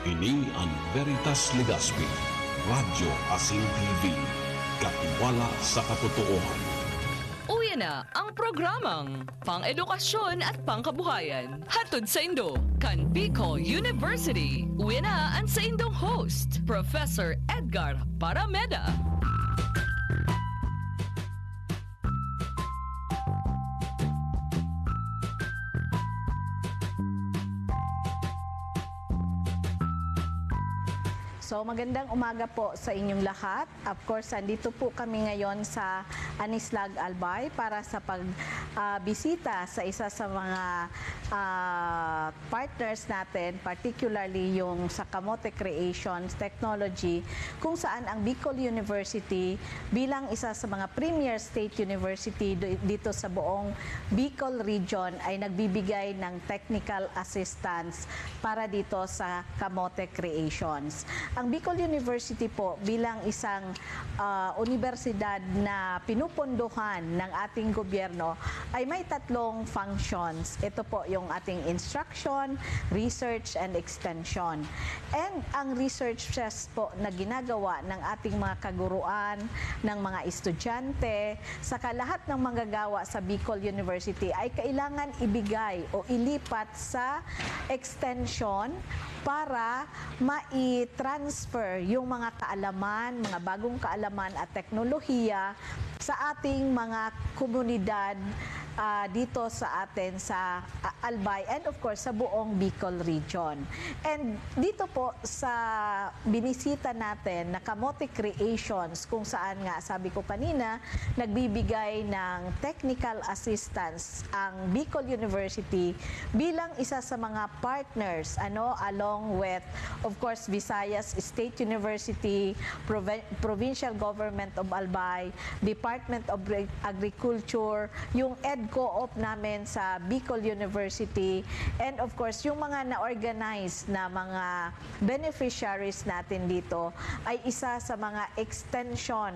Ini ang Veritas Legazpi, Radyo Asin TV, katiwala sa katotohanan. Uwi na ang programang pang-edukasyon at pangkabuhayan. Hatod sa Indo, kan Bicol University. Uwi na ang sa Indong host, Professor Edgar Parameda. So magandang umaga po sa inyong lahat. Of course, andito po kami ngayon sa Anislag Albay para sa pagbisita sa isa sa mga partners natin, particularly yung sa Kamote Creations Technology, kung saan ang Bicol University bilang isa sa mga premier state university dito sa buong Bicol region ay nagbibigay ng technical assistance para dito sa Kamote Creations. Ang Bicol University po bilang isang universidad na pinupunduhan ng ating gobyerno ay may tatlong functions. Ito po yung ating instruction, research, and extension. And ang researches po na ginagawa ng ating mga kaguruan, ng mga estudyante, saka lahat ng manggagawa sa Bicol University ay kailangan ibigay o ilipat sa extension para mai-transfer yung mga kaalaman, mga bagong kaalaman at teknolohiya sa ating mga komunidad dito sa atin sa Albay and of course sa buong Bicol region. And dito po sa binisita natin na Kamote Creations, kung saan nga sabi ko kanina nagbibigay ng technical assistance ang Bicol University bilang isa sa mga partners along with of course Visayas State University, Provincial Government of Albay, Department of Agriculture, yung EdCo-op namin sa Bicol University, and of course yung mga na-organize na mga beneficiaries natin dito ay isa sa mga extension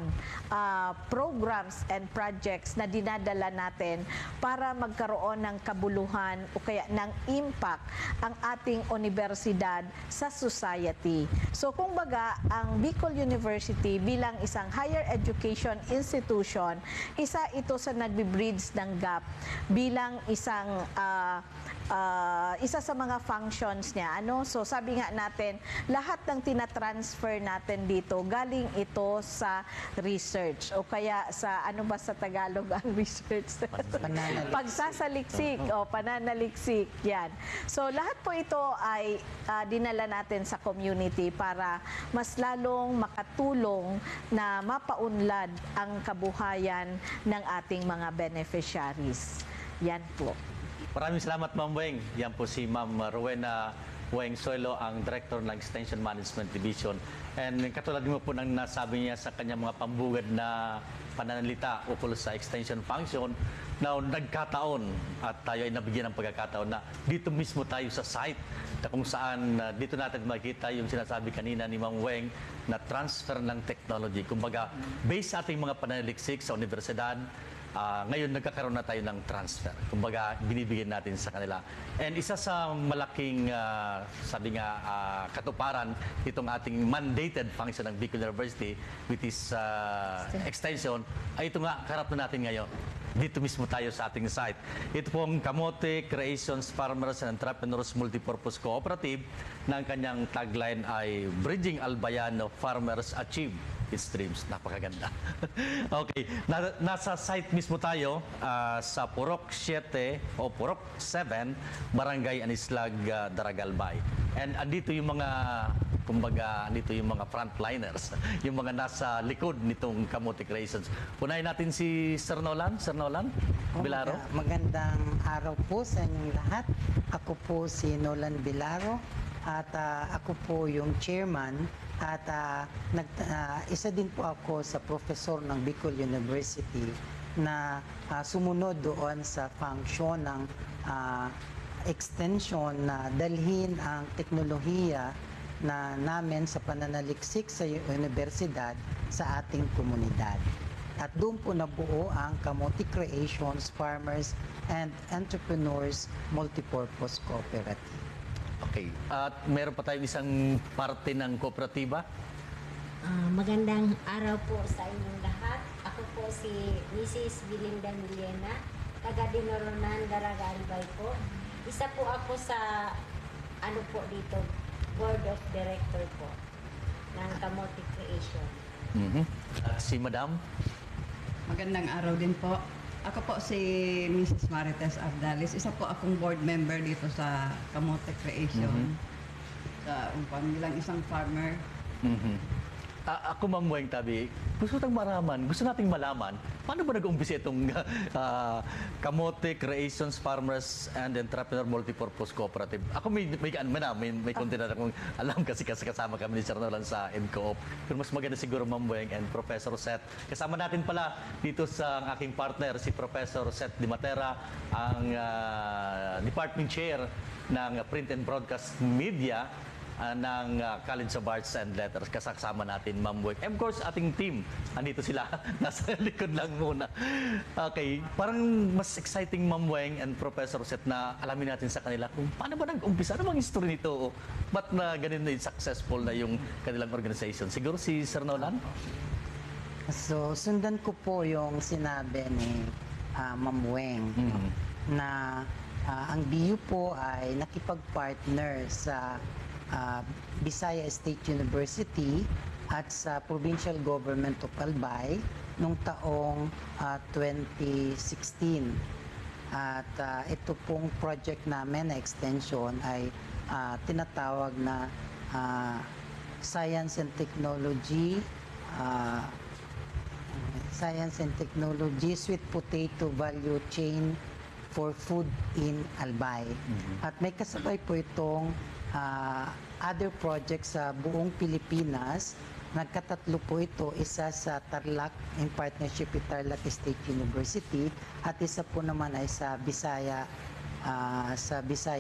programs and projects na dinadala natin para magkaroon ng kabuluhan o kaya ng impact ang ating universidad sa society. So kung baga, ang Bicol University bilang isang higher education institution, isa ito sa nagbi-bridge ng gap bilang isang isa sa mga functions niya. So sabi nga natin, lahat ng tinatransfer natin dito, galing ito sa research. O kaya sa, ano ba sa Tagalog ang research? Pagsasaliksik o pananaliksik. Yan. So lahat po ito ay dinala natin sa community para mas lalong makatulong na mapaunlad ang kabuhayan ng ating mga beneficiaries. Yan po. Maraming salamat, Ma'am Weng. Yan po si Ma'am Rowena Weng Soilo, ang Director ng Extension Management Division. And katulad mo po nang nasabi niya sa kanyang mga pambugad na pananalita ukol sa extension function, na nagkataon at tayo ay nabigyan ng pagkakataon na dito mismo tayo sa site na kung saan dito natin makita yung sinasabi kanina ni Ma'am Weng na transfer ng technology. Kumbaga, based sa ating mga pananaliksik sa universidad, ngayon nagkakaroon na tayo ng transfer. Kumbaga, binibigyan natin sa kanila. And isa sa malaking, sabi nga, katuparan itong ating mandated function ng Bicol University, which is extension, ay ito nga, karap na natin ngayon. Dito mismo tayo sa ating site. Ito pong Kamote Creations Farmers and Entrepreneurs Multipurpose Cooperative na ang kanyang tagline ay Bridging Albayano Farmers Achieve its dreams. Napakaganda. Okay. Nasa site mismo tayo sa Purok 7 o Purok 7, Barangay Anislag, Daragalbay. And andito yung mga, kumbaga, andito yung mga frontliners, yung mga nasa likod nitong Kamote Creations. Unahin natin si Sir Nolan. Sir Nolan Bilaro. Magandang araw po sa inyong lahat. Ako po si Nolan Bilaro at ako po yung chairman at isa din po ako sa professor ng Bicol University na sumunod doon sa function ng extension na dalhin ang teknolohiya na namin sa pananaliksik sa universidad sa ating komunidad. At doon po nabuo ang Kamote Creations Farmers and Entrepreneurs Multipurpose Cooperative. Okay. At meron pa tayong isang parte ng kooperatiba. Magandang araw po sa inyong lahat. Ako po si Mrs. Belinda Millena, taga Dinoronan, Daraga Albay po. Isa po ako sa dito, Board of Director po ng Kamote Creation. At si Madam. Magandang araw din po. Ako po si Mrs. Marites Abdalis. Isa po akong board member dito sa Kamote Creation. Sa bilang isang farmer. Ako, Ma'am Weng Tabi, gusto nating malaman, paano ba nag-umpisa itong Kamote Creations Farmers and Entrepreneur Multipurpose Cooperative? Ako may konti na akong alam kasi kasama kami ni Sir Nolan sa EDCOOP. Pero mas maganda siguro, Ma'am Weng and Professor Seth. Kasama natin pala dito sa aking partner, si Professor Seth Di Matera, ang Department Chair ng Print and Broadcast Media ng College of Arts and Letters. Kasama natin, Ma'am Weng. And of course, ating team. Andito sila. Nasa likod lang muna. Okay. Parang mas exciting, Ma'am Weng and Professor Seth, na alamin natin sa kanila kung paano ba nag-umpisa. Ano bang history nito? Ba't na ganun na successful na yung kanilang organization? Siguro si Sir Nolan? So, sundan ko po yung sinabi ni Ma'am Weng na ang BU po ay nakipag-partner sa Visayas State University at sa Provincial Government of Albay noong taong 2016. At ito pong project namin na extension ay tinatawag na Science and Technology Sweet Potato Value Chain for Food in Albay. At may kasabay po itong other projects sa buong Pilipinas. Nagkatatlo po ito, isa sa Tarlac in partnership with Tarlac State University at isa po naman ay sa Visaya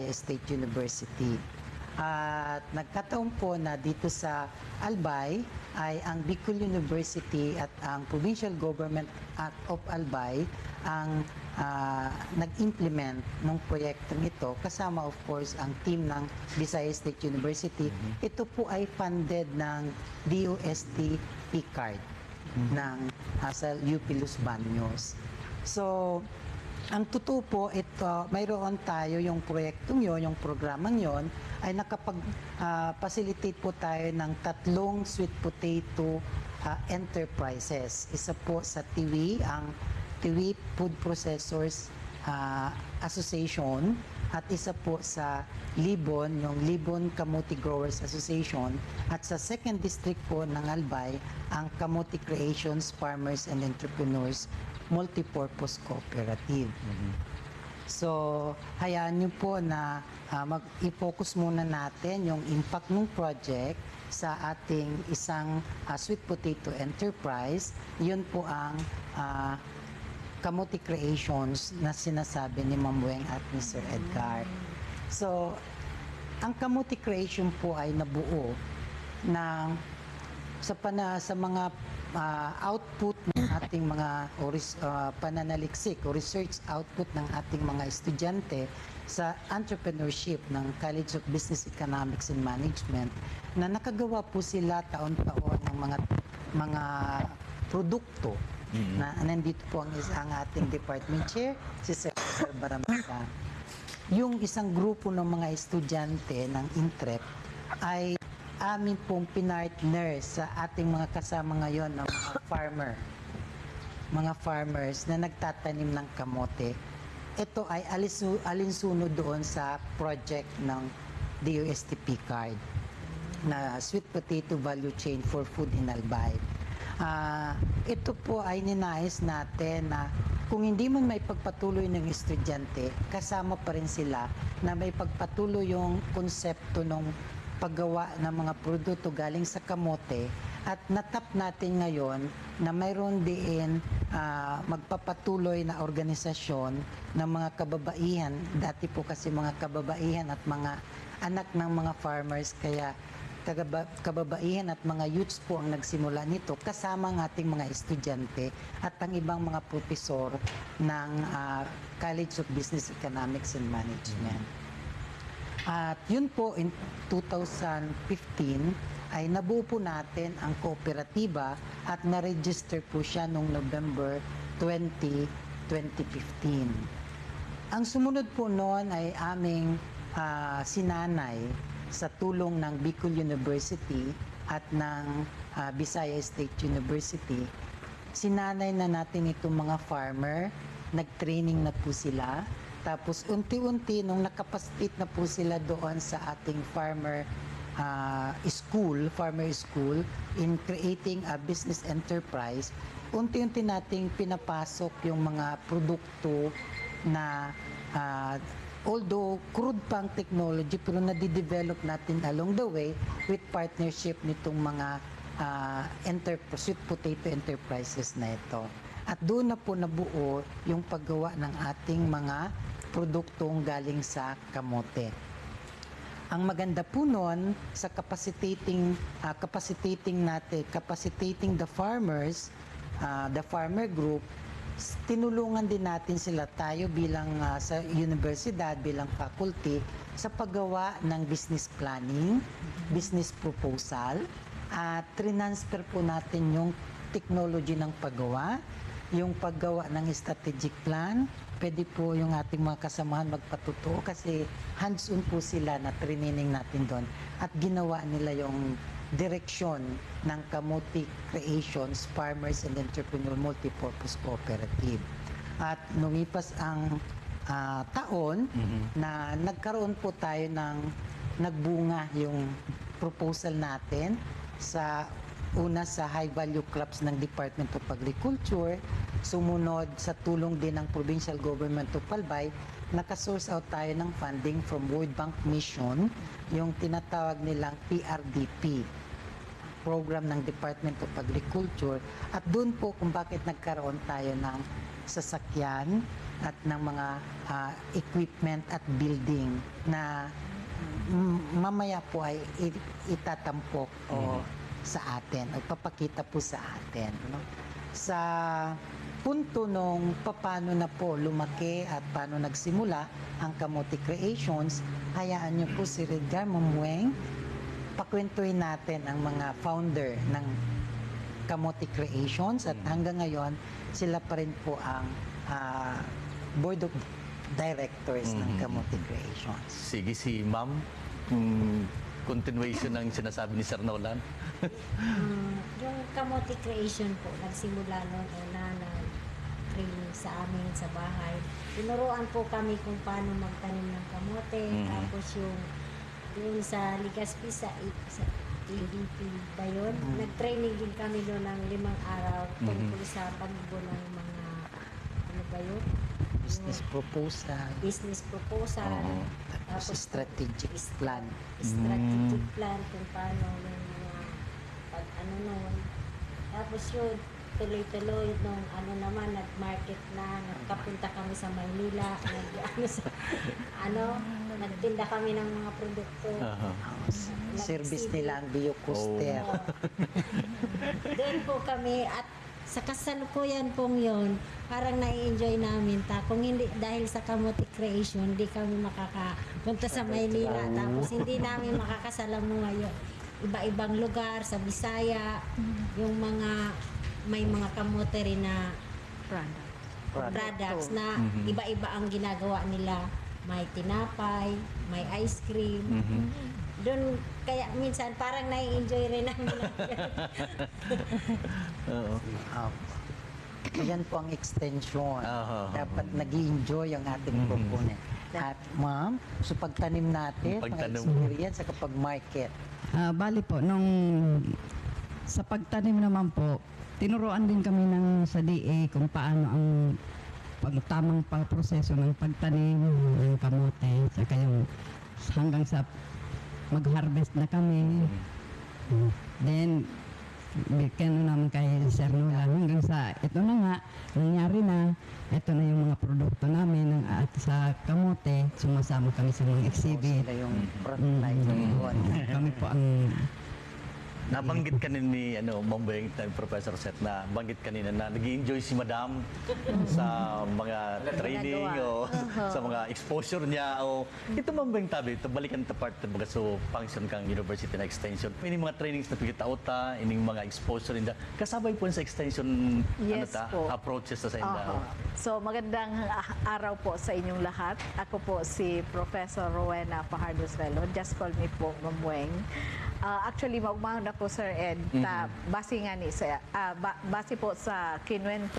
State University. At nagkataon po na dito sa Albay ay ang Bicol University at ang Provincial Government of Albay ang nag-implement ng proyektong ito kasama of course ang team ng Visayas State University. Ito po ay funded ng DOST P-Card ng sa UP Los Baños. So, ang totoo po, mayroon tayo yung proyektong yon, yung programang yon, ay nakapag-facilitate po tayo ng 3 sweet potato enterprises. Isa po sa TIWI, ang TIWI Food Processors Association, at isa po sa Libon, yung Libon Kamote Growers Association, at sa 2nd District po ng Albay, ang Kamote Creations Farmers and Entrepreneurs Multipurpose Cooperative. So, hayaan nyo po na i-focus muna natin yung impact ng project sa ating isang sweet potato enterprise. Yun po ang Kamote Creations na sinasabi ni Ma'am Weng at ni Sir Edgar. So, ang Kamote Creation po ay nabuo sa mga output ng ating mga pananaliksik o research output ng ating mga estudyante sa entrepreneurship ng College of Business Economics and Management, na nakagawa po sila taon-taon ng mga produkto na nandito po ang ating department chair, si Sir Baramita. Yung isang grupo ng mga estudyante ng INTREP ay amin pong pinartner sa ating mga kasama ngayon ng mga farmers na nagtatanim ng kamote. Ito ay alinsunod doon sa project ng DOSTP card na Sweet Potato Value Chain for Food in Albay. Ito po ay ninais natin na kung hindi man may pagpatuloy ng estudyante, kasama pa rin sila na may pagpatuloy yung konsepto ng paggawa ng mga produkto galing sa kamote, at natap natin ngayon na mayroon din magpapatuloy na organisasyon ng mga kababaihan. Dati po kasi mga kababaihan at mga anak ng mga farmers, kaya kababaihan at mga youths po ang nagsimula nito kasama ang ating mga estudyante at ang ibang mga profesor ng College of Business Economics and Management. At yun po, in 2015, ay nabuo po natin ang kooperatiba at na-register po siya noong November 2015. Ang sumunod po noon ay aming sinanay sa tulong ng Bicol University at ng Visayas State University. Sinanay na natin itong mga farmer, nag-training na po sila. Tapos unti-unti nung nakapacitate na po sila doon sa ating farmer school in creating a business enterprise, unti-unti nating pinapasok yung mga produkto na although crude pang technology pero nadidevelop natin along the way with partnership nitong mga sweet potato enterprises na ito. At doon na po nabuo yung paggawa ng ating mga produktong galing sa kamote. Ang maganda po nun sa capacitating the farmers, the farmer group, tinulungan din natin sila tayo bilang sa universidad, bilang faculty, sa paggawa ng business planning, business proposal, at transfer po natin yung technology ng paggawa, yung paggawa ng strategic plan. Pwede po yung ating mga kasamahan magpatutuo kasi hands-on po sila na training natin doon. At ginawa nila yung direksyon ng Kamote Creations Farmers and Entrepreneur Multipurpose Cooperative. At lumipas ang taon na nagkaroon po tayo ng nagbunga yung proposal natin sa una sa high value crops ng Department of Agriculture, sumunod sa tulong din ng Provincial Government of Albay, nakasource out tayo ng funding from World Bank Mission, yung tinatawag nilang PRDP, program ng Department of Agriculture, at doon po kung bakit nagkaroon tayo ng sasakyan at ng mga equipment at building na mamaya po ay itatampok o sa atin, o papakita po sa atin. No? Sa punto nung paano na po lumaki at paano nagsimula ang Kamote Creations, hayaan niyo po si Redgar Mamueng, pakwentuhin natin ang mga founder ng Kamote Creations at hanggang ngayon, sila pa rin po ang board of directors ng Kamote Creations. Sige, si Ma'am, continuation ng sinasabi ni Sir Nolan. Yung Kamote Creation po, nagsimula noon una na training sa amin sa bahay. Tinuruan po kami kung paano magtanim ng kamote. Tapos yung sa Legazpi sa ADP ba yun? Nag-training din kami doon ng 5 araw tungkol sa pagbuo ng mga ano ba yun? Business proposal. Business proposal. Tapos strategic plan. Strategic plan kung paano yung mga pag-ano nun. Tapos yun, tuloy-tuloy nung ano naman, nag-market na, nagkapunta kami sa Maynila, nagtinda kami ng mga produkto. Service nila ang biocoaster. Doon po kami at sa kasalukuyan pong yun, parang nai-enjoy namin. Kung hindi, dahil sa Kamote Creation, hindi kami makakapunta sa Maynila. Tapos hindi namin makakasalamuha yung iba-ibang lugar sa Bisaya. Yung may mga kamote rin na products na iba-iba ang ginagawa nila. May tinapay, may ice cream. Doon, kaya minsan parang nai-enjoy rin namin. Yan po ang extension. Dapat nag-i-enjoy ang ating proponent. At ma'am, so pagtanim natin, mga experience sa kapag market. Bali po, sa pagtanim naman po, tinuruan din kami sa DA kung paano ang tamang proseso ng pagtanim ng kamote, saka yung hanggang sa mag-harvest na kami. Then, bigyan naman kay Sir Nolan hanggang sa ito na nga, nangyari na, ito na yung mga produkto namin at sa kamote, sumasama kami sa mga exhibit. Sila yung front line. Kami po ang Nabanggit kanina ni Ma'am Boyeng, Professor Seth, na banggit kanina na nag-enjoy si Madam sa mga training o sa mga exposure niya o ito Ma'am Boyeng tabi, ito balikan ta part ng so function kang university na extension. Ini mga trainings na pagkitauta, ining mga exposure inda kasabay po sa extension Yes po. approaches sa inda. So magandang araw po sa inyong lahat. Ako po si Professor Rowena Fajardos Velo. Just call me po Ma'am Weng. Actually, maumahon ako, Sir Ed, na base nga ni base po sa kinuwento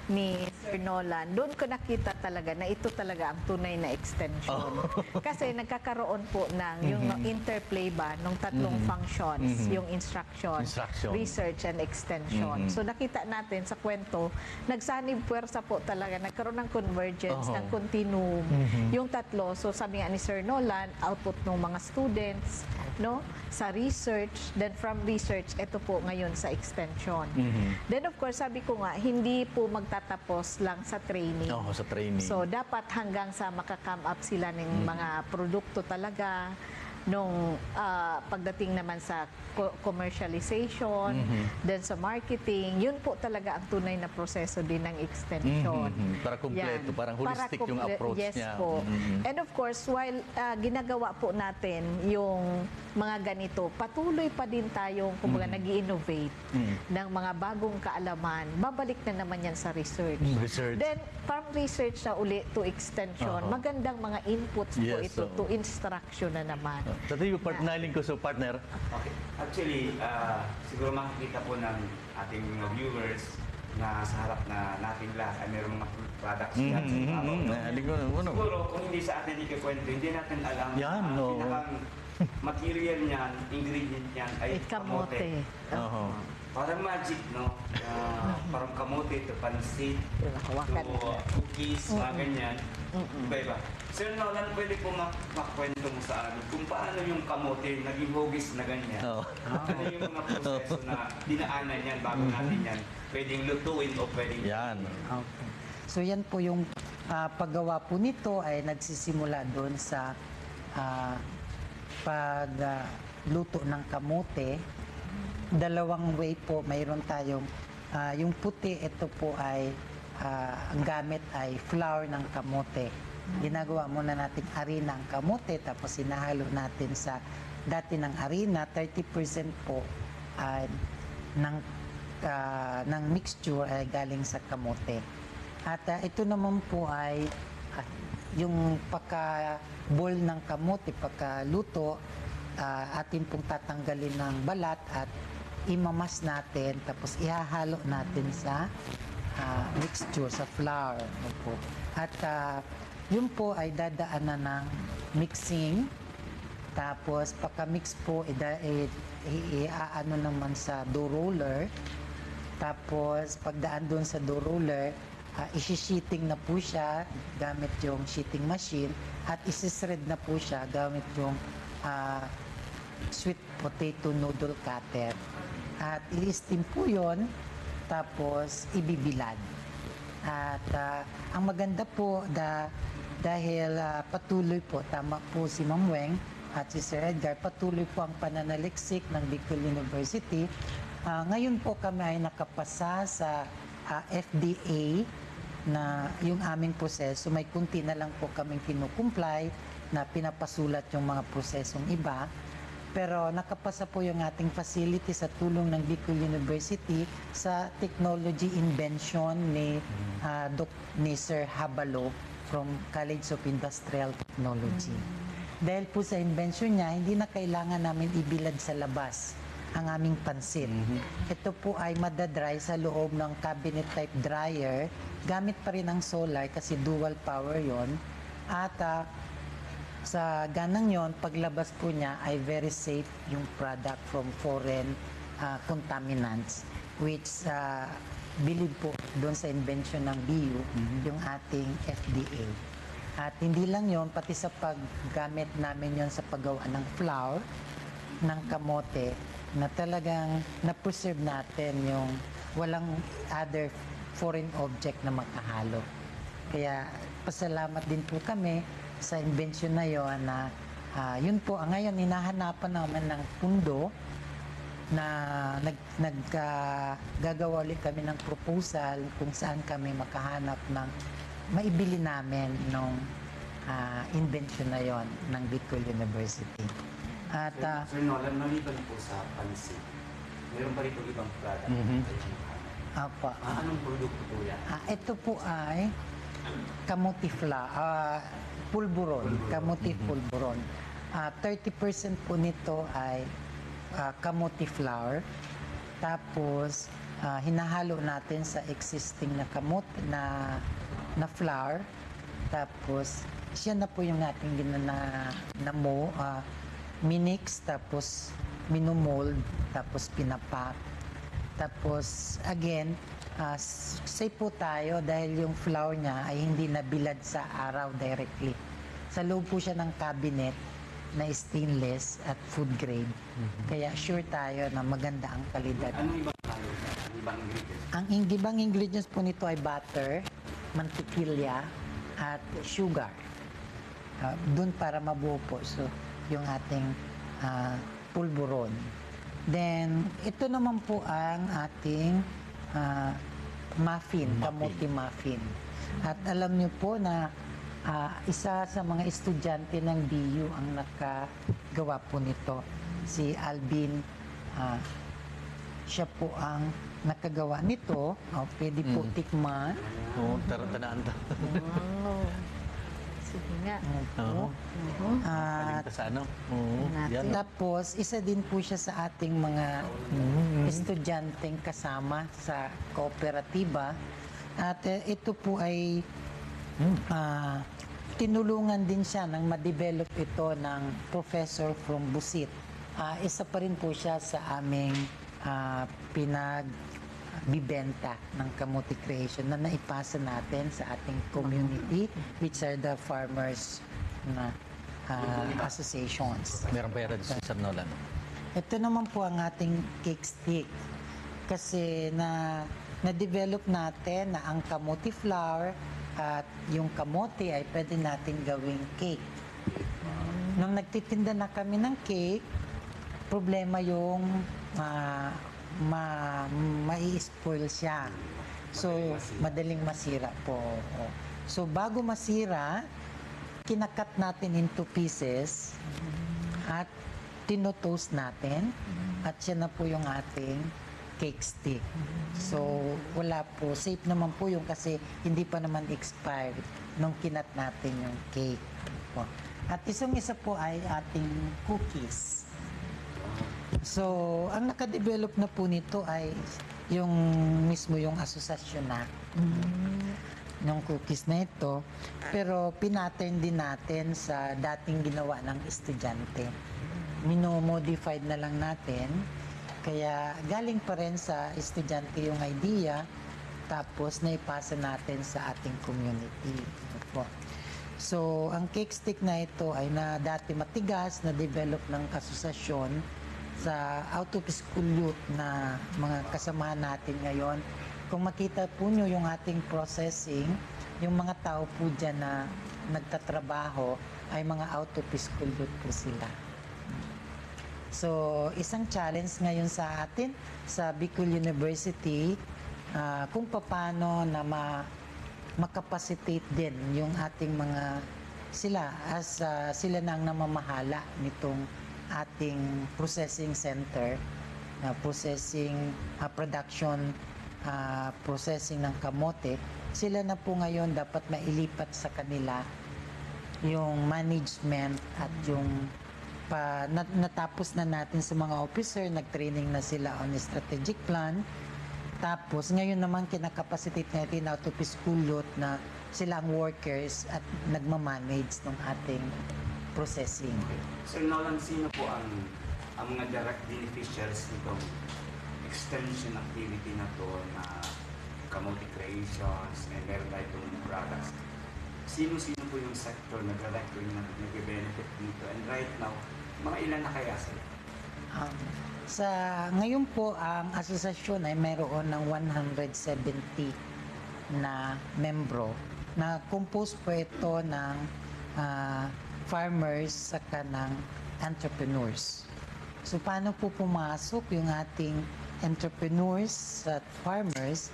ni Sir Nolan, doon ko nakita talaga na ito talaga ang tunay na extension. Kasi nagkakaroon po ng yung interplay ba ng tatlong functions, yung instruction, research, and extension. So nakita natin sa kwento, nagsanib puwersa po talaga, nagkaroon ng convergence, ng continuum, yung tatlo. So sabi nga ni Sir Nolan, output ng mga students, no, sa research, then from research, ito po ngayon sa extension. Then of course, sabi ko nga, hindi po magtatapos lang sa training. Sa training. So dapat hanggang sa makakam up sila ng mga produkto talaga, nung pagdating naman sa commercialization, then sa marketing, yun po talaga ang tunay na proseso din ng extension. Para kumpleto, parang holistic yung approach yes niya. Po. And of course, while ginagawa po natin yung mga ganito, patuloy pa din tayong kumbaga nag-i-innovate ng mga bagong kaalaman. Babalik na naman yan sa research. Then, from research na uli to extension, magandang mga inputs po ito to instruction na naman. Sa ito yung partnering ko sa partner. Okay. Actually, siguro makikita po ng ating mga viewers na sa harap na nating lahat ay mayroong mga products yan. Siguro kung hindi sa atin ikikwento, hindi natin alam ang pinakang material niyan, ingredient niyan ay kamote. Parang magic, no? Parang kamote to pansit, to cookies, mga ganyan. Iba-iba. Sir Nolan, pwede po makwento mo sa amin kung paano yung kamote naging hugis na ganyan? Ano yung mga proseso na dinaanan yan bago natin yan pwedeng lutuin o pwedeng... Yan. Okay. So yan po yung paggawa po nito ay nagsisimula doon sa pagluto ng kamote. Dalawang way po, mayroon tayong yung puti, ito po ay ang gamit ay flour ng kamote. Ginagawa muna natin harina ang kamote, tapos sinahalo natin sa dati ng harina, 30% po ng mixture ay galing sa kamote. At ito naman po ay yung pagka-boil ng kamote, pagkaluto, atin pong tatanggalin ng balat at imamas natin, tapos ihahalo natin sa mixture, sa flour. At yun po ay dadaanan ng mixing. Tapos pagka-mix po, iaano naman sa dough roller. Tapos pagdaan doon sa dough roller, isi-sheeting na po siya gamit yung sheeting machine at isi-shred na po siya gamit yung sweet potato noodle cutter. At i-steam po yun, tapos ibibilad. At ang maganda po dahil patuloy po, tama po si Ma'am Weng at si Sir Edgar, patuloy po ang pananaliksik ng Bicol University. Ngayon po kami ay nakapasa sa FDA na yung aming proseso. May kunti na lang po kaming kinukumply na pinapasulat yung mga prosesong iba. Pero nakapasa po yung ating facility sa tulong ng Bicol University sa technology invention ni Sir Habalo from College of Industrial Technology. Dahil po sa invention niya, hindi na kailangan namin ibilad sa labas ang aming pansit. Ito po ay madadry sa loob ng cabinet type dryer. Gamit pa rin ang solar kasi dual power yon. At sa ganang yon, paglabas po niya ay very safe yung product from foreign contaminants, which believe po doon sa invention ng BU, yung ating FDA. At hindi lang yon, pati sa paggamit namin yon sa paggawa ng flour, ng kamote, na talagang na-preserve natin yung walang other foreign object na makahalo. Kaya pasalamat din po kami sa invention na yon na yun po, ngayon hinahanapan naman ng pundo gagawa ulit kami ng proposal kung saan kami makahanap ng maibili namin nung invention na yon ng Bicol University. At Sir Nolan, maliban po sa pansit, meron pa rito ibang product anong produkto po yan? Ito po ay kamuti pulburon, kamuti pulburon. 30% po nito ay kamuti flour. Tapos hinahalo natin sa existing na kamote na flour. Tapos siya na po yung ating minix, tapos minumold, tapos pinapak. Tapos again, safe po tayo dahil yung flour niya ay hindi nabilad sa araw directly. Sa loob po siya ng cabinet na stainless at food grade. Kaya sure tayo na maganda ang kalidad. Anong ibang ingredients? Ang ibang ingredients po nito ay butter, mantikilya, at sugar. Doon para mabuo po yung ating pulburon. Then, ito naman po ang ating muffin, kamuti muffin. At alam niyo po na isa sa mga estudyante ng BU ang nakagawa po nito. Si Alvin, siya po ang nakagawa nito. Pwede po tikman. Oo, tanaan to. Wow. Sige nga. At Sa ano? Oo, yan. tapos, isa din po siya sa ating mga estudyanteng kasama sa kooperatiba. At ito po ay tinulungan din siya nang ma-develop ito ng professor from Busit. Isa pa rin po siya sa aming pinagbibenta ng kamuti creation na naipasa natin sa ating community, which are the farmers na associations. Meron pa yan si Sir Nolan. Ito naman po ang ating cake stick. Kasi na-develop natin na ang kamote flour at yung kamote ay pwede natin gawing cake. Nung nagtitinda na kami ng cake, problema yung mai-spoil siya. So, madaling masira po. So, bago masira, kinakat natin into pieces at tinotoast natin at siya na po yung ating cake stick. So, wala po. Safe naman po yung kasi hindi pa naman expired nung kinat natin yung cake. Po. At isang-isa po ay ating cookies. So, ang nakadevelop na po nito ay yung mismo yung asosasyon na ng cookies na ito. Pero pinattern din natin sa dating ginawa ng estudyante. Mino-modified na lang natin. Kaya galing pa rin sa estudyante yung idea, tapos naipasa natin sa ating community. So, ang cake stick na ito ay dati matigas, na-develop ng asosasyon sa out of school youth na mga kasamahan natin ngayon. Kung makita po nyo yung ating processing, yung mga tao po dyan na nagtatrabaho ay mga out of school youth po sila. So, isang challenge ngayon sa atin, sa Bicol University, kung paano na makapacitate din yung ating mga sila na ang namamahala nitong ating processing center, production, processing ng kamote. Sila na po ngayon dapat mailipat sa kanila yung management at yung natapos na natin sa mga officer, nag-training na sila on strategic plan. Tapos, ngayon naman kinakapacitate natin out of school youth na sila ang workers at nagmamanage ng ating processing. Sir Nolan, sino po ang mga direct beneficiaries nitong extension activity na to na kamote creations and meron tayo itong products? Sino-sino po yung sector na directly na nag-benefit dito? And right now, mga ilan na kaya sila? Ngayon po, ang asosasyon ay mayroon ng 170 na membro na composed po ito ng farmers saka ng entrepreneurs. So paano po pumasok yung ating entrepreneurs at farmers?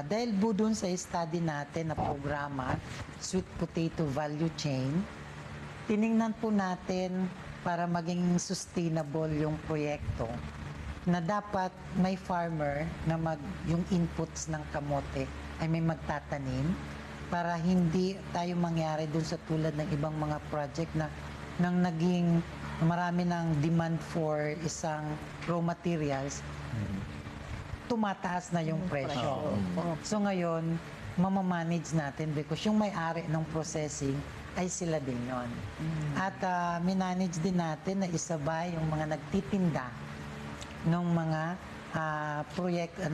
Dahil po dun sa study natin na programa, Sweet Potato Value Chain, tiningnan po natin para maging sustainable yung proyekto na dapat may farmer na yung inputs ng kamote ay may magtatanim para hindi tayo mangyari dun sa tulad ng ibang mga project na nang naging marami ng demand for isang raw materials, tumataas na yung presyo. So ngayon, mamamanage natin because yung may-ari ng processing ay sila din yon. At minanage din natin na isabay yung mga nagtitinda ng mga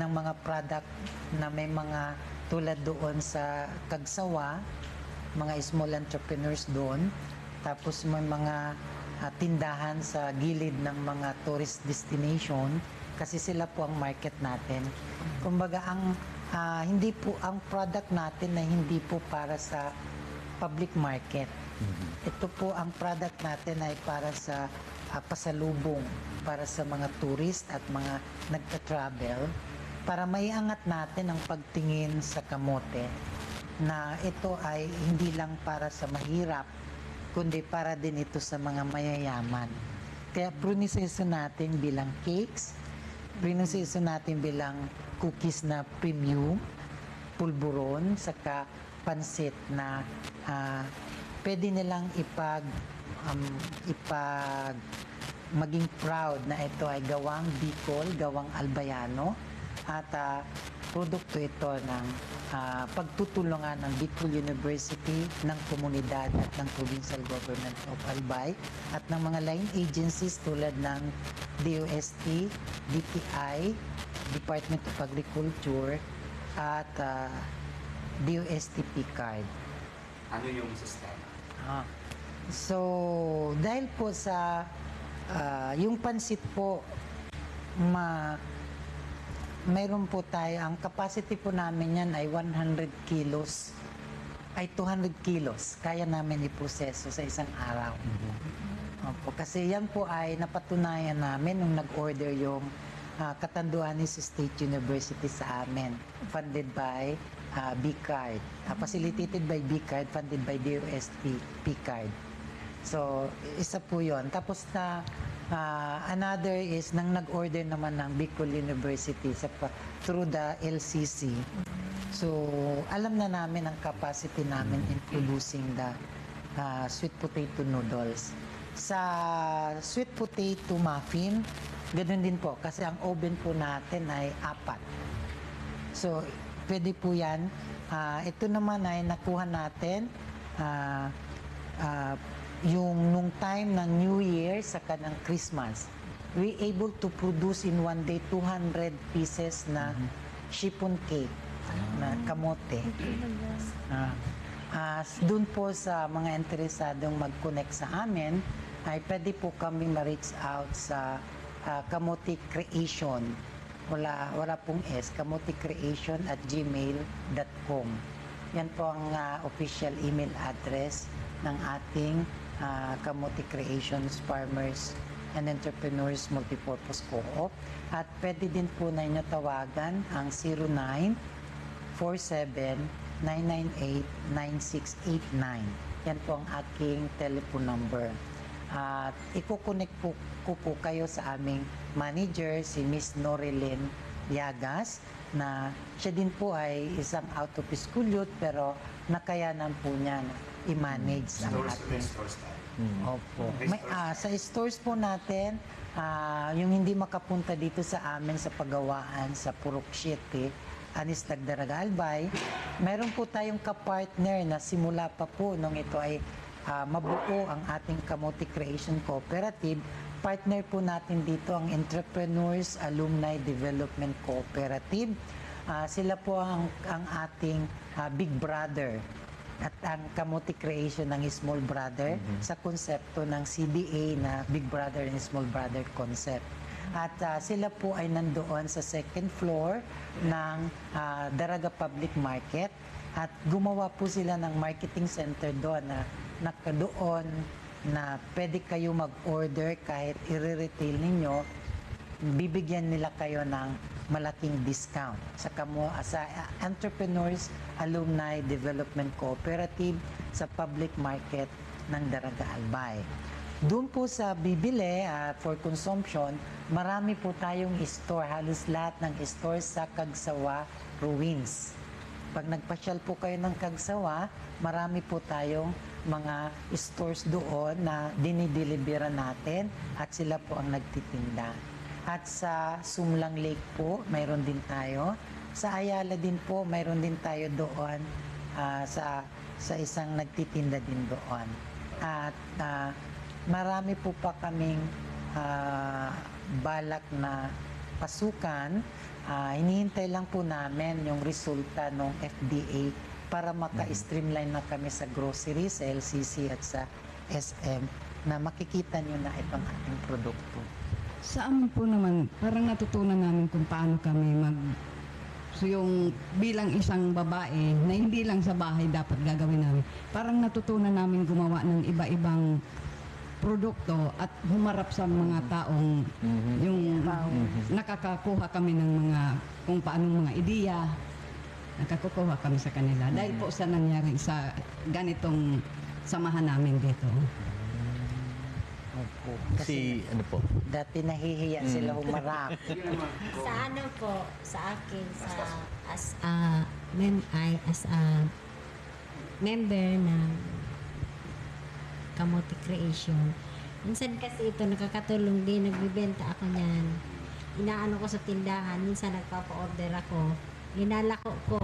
ng mga product na may mga tulad doon sa Kagsawa, mga small entrepreneurs doon. Tapos may mga tindahan sa gilid ng mga tourist destination kasi sila po ang market natin. Kumbaga hindi po ang product natin na hindi po para sa public market. Ito po ang product natin ay para sa pasalubong para sa mga tourist at mga nagta-travel para maiangat natin ang pagtingin sa kamote na ito ay hindi lang para sa mahirap kundi para din ito sa mga mayayaman. Kaya pruniseso natin bilang cakes, pruniseso natin bilang cookies na premium, pulburon, saka pansit na pwede nilang maging proud na ito ay gawang Bicol, gawang Albayano at produkto ito ng pagtutulungan ng Bicol University, ng komunidad at ng Provincial Government of Albay at ng mga line agencies tulad ng DOST, DTI, Department of Agriculture at DOST PCARD. Ano yung sistema? So, dahil po sa yung pansit po, mayroon po tayo, ang capacity po namin yan ay 100 kilos, ay 200 kilos. Kaya namin iproseso sa isang araw. Opo, kasi yan po ay napatunayan namin nung nag-order yung Catanduanes State University sa amin, funded by BCARD, facilitated by BCARD, funded by DOST, PCARD. So, isa po yun. Tapos another is nang nag-order naman ng Bicol University through the LCC. So, alam na namin ang capacity namin in producing the sweet potato noodles. Sa sweet potato muffin, ganoon din po kasi ang oven po natin ay 4. So, pwede po yan. Ito naman ay nakuha natin yung nung time ng New Year saka ng Christmas. We able to produce in one day 200 pieces na chiffon cake na kamote. Doon po sa mga interesadong mag-connect sa amin, ay pwede po kami ma-reach out sa Kamote Creation. Wala pong S, kamotecreation@gmail.com. Yan po ang official email address ng ating Kamote Creations Farmers and Entrepreneurs Multipurpose Co-op. At pwede din po na inyo tawagan ang 0947-998-9689. Yan po ang aking telephone number. At iko-connect ko po kayo sa aming manager, si Miss Norilyn Yagas, na siya din po ay isang out of school youth pero nakayanan po niya na i-manage ang ating. Opo. Sa stores po natin, yung hindi makapunta dito sa amin sa paggawaan sa Purok 7, Anis Dagdaraga Albay, meron po tayong kapartner na simula pa po nung ito ay mabuo ang ating Kamote Creation Cooperative. Partner po natin dito ang Entrepreneurs Alumni Development Cooperative. Sila po ang ating big brother at ang Kamote Creation ng small brother sa konsepto ng CDA na Big Brother and Small Brother concept. At sila po ay nandoon sa second floor ng Daraga Public Market at gumawa po sila ng marketing center doon na doon na pwede kayo mag-order kahit i-retail ninyo, bibigyan nila kayo ng malaking discount sa Entrepreneurs Alumni Development Cooperative sa public market ng Daraga Albay. Doon po sa bibili for consumption, marami po tayong store, halos lahat ng store sa Cagsawa Ruins. Pag nagpasyal po kayo ng Cagsawa, marami po tayong mga stores doon na dinideliveran natin at sila po ang nagtitinda. At sa Sumlang Lake po, mayroon din tayo. Sa Ayala din po, mayroon din tayo doon sa isang nagtitinda din doon. At marami po pa kaming balak na pasukan. Hinihintay lang po namin yung resulta ng FDA para maka-streamline na kami sa grocery, sa LCC at sa SM na makikita nyo na itong ating produkto. Sa amin po naman, parang natutunan namin kung paano kami So yung bilang isang babae na hindi lang sa bahay dapat gagawin namin, parang natutunan namin gumawa ng iba-ibang produkto at humarap sa mga taong yung nakakakuha kami ng mga kung paano mga ideya, nakakukuha kami sa kanila dahil po sa nangyari sa ganitong samahan namin dito. Opo. Si, ano po? Dati nahihiya sila humarap. Sa ano po, sa akin, as a member ng Kamote Creation. Minsan kasi ito nakakatulong din, nagbibenta ako niyan. Inaano ko sa tindahan, minsan nagpapa-order ako. Linalako ko,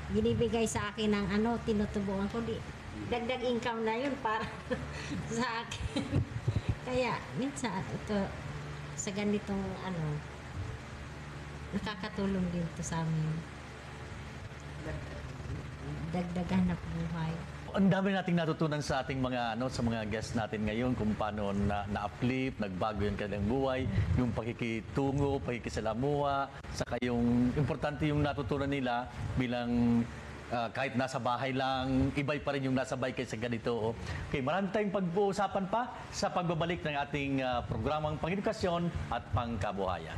binibigay sa akin ng tinutubuan ko, dagdag income na yun para sa akin. Kaya minsan ito sa ganitong nakakatulong din to sa amin. Dagdagan na buhay. Ang dami nating natutunan sa ating mga sa mga guests natin ngayon kung paano na-uplift, nagbago yung kanilang buhay, yung pakikitungo, pakikisalamuha, saka yung importante yung natutunan nila bilang kahit nasa bahay lang, iba'y pa rin yung nasa bahay kaysa ganito. Okay, marami tayong pag-uusapan pa sa pagbabalik ng ating programang Pang-edukasyon at Pangkabuhayan.